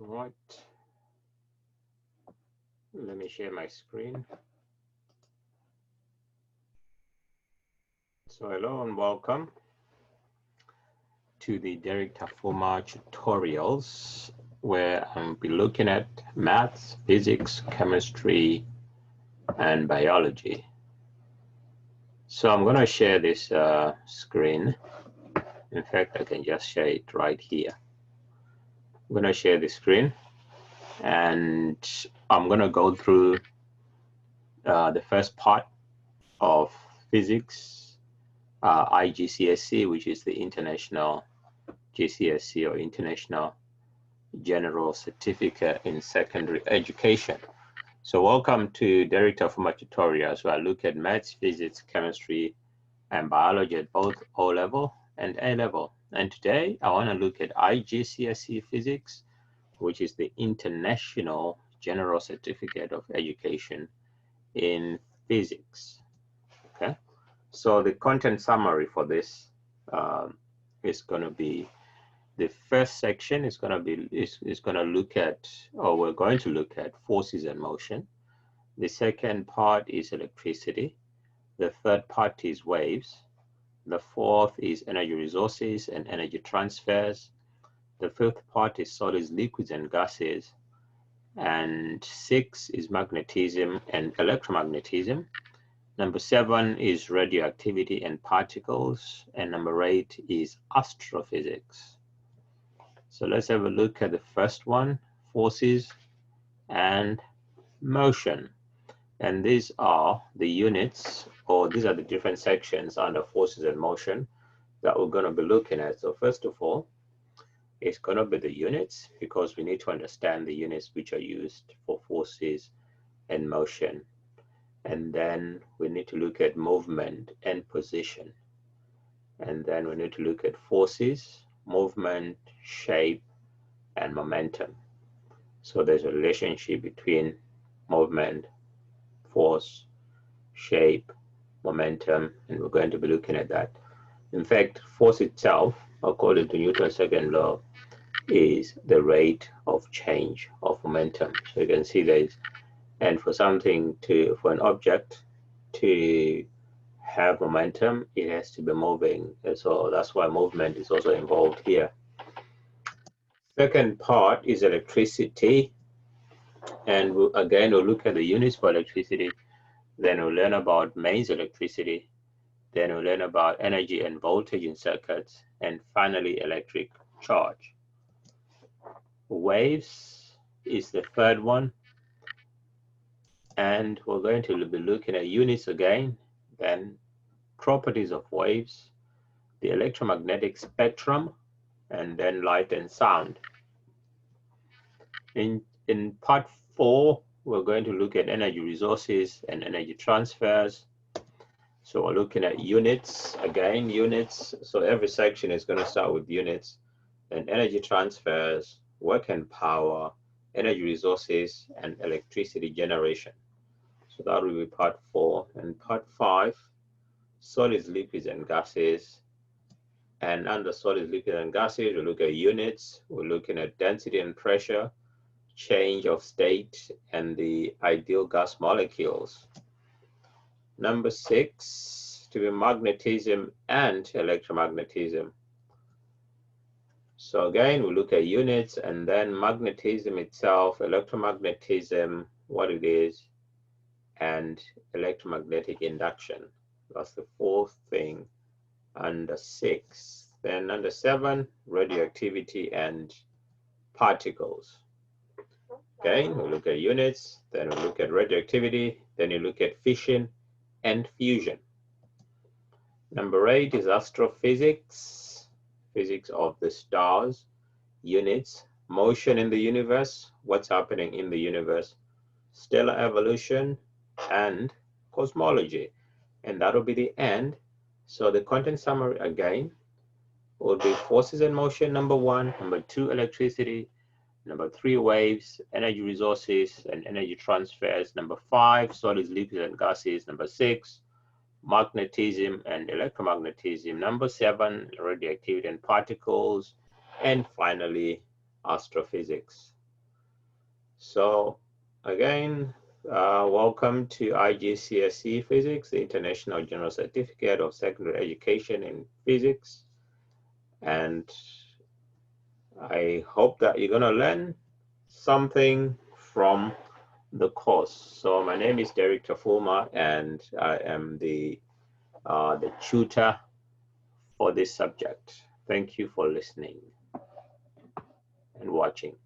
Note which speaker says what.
Speaker 1: Right. Let me share my screen. So hello and welcome to the Dereck Tafuma tutorials, where I'll be looking at maths, physics, chemistry, and biology. So I'm going to share this screen. In fact, I can just share it right here. I'm going to share the screen, and I'm going to go through the first part of physics, IGCSE, which is the International GCSE or International General Certificate in Secondary Education. So welcome to Dereck Tafuma tutorials, where I look at maths, physics, chemistry, and biology at both O-level and A-level. And today I want to look at IGCSE Physics, which is the International General Certificate of Education in Physics. Okay, so the content summary for this is going to be, the first section is going to look at, or we're going to look at, forces and motion. The second part is electricity. The third part is waves. The fourth is energy resources and energy transfers. The fifth part is solids, liquids, and gases. And 6 is magnetism and electromagnetism. Number 7 is radioactivity and particles. And number 8 is astrophysics. So let's have a look at the first one, forces and motion. And these are the units, or these are the different sections under forces and motion that we're going to be looking at. So first of all, it's going to be the units, because we need to understand the units which are used for forces and motion. And then we need to look at movement and position. And then we need to look at forces, movement, shape, and momentum. So there's a relationship between movement, force, shape, momentum, and we're going to be looking at that. In fact, force itself, according to Newton's second law, is the rate of change of momentum. So you can see there's, and for an object to have momentum, it has to be moving. And so that's why movement is also involved here. Second part is electricity. And we'll look at the units for electricity. Then we'll learn about mains electricity. Then we'll learn about energy and voltage in circuits. And finally, electric charge. Waves is the third one. And we're going to be looking at units again, then properties of waves, the electromagnetic spectrum, and then light and sound. In part 4, we're going to look at energy resources and energy transfers. So we're looking at units, again, units. So every section is going to start with units, and energy transfers, work and power, energy resources, and electricity generation. So that will be part 4. And part 5, solids, liquids, and gases. And under solids, liquids, and gases, we look at units. We're looking at density and pressure, change of state, and the ideal gas molecules. Number 6 to be magnetism and electromagnetism. So again, we look at units, and then magnetism itself, electromagnetism, what it is, and electromagnetic induction. That's the fourth thing under 6. Then under 7, radioactivity and particles. Okay, we look at units, then we look at radioactivity, then you look at fission and fusion. Number 8 is astrophysics, physics of the stars, units, motion in the universe, what's happening in the universe, stellar evolution, and cosmology. And that will be the end. So the content summary again will be forces and motion, number 1, number 2, electricity, number 3, waves, energy resources and energy transfers, number 5, solids, liquids, and gases, number 6, magnetism and electromagnetism, number 7, radioactivity and particles, and finally, astrophysics. So again, welcome to IGCSE Physics, the International General Certificate of Secondary Education in Physics. And I hope that you're gonna learn something from the course. So my name is Dereck Tafuma, and I am the tutor for this subject. Thank you for listening and watching.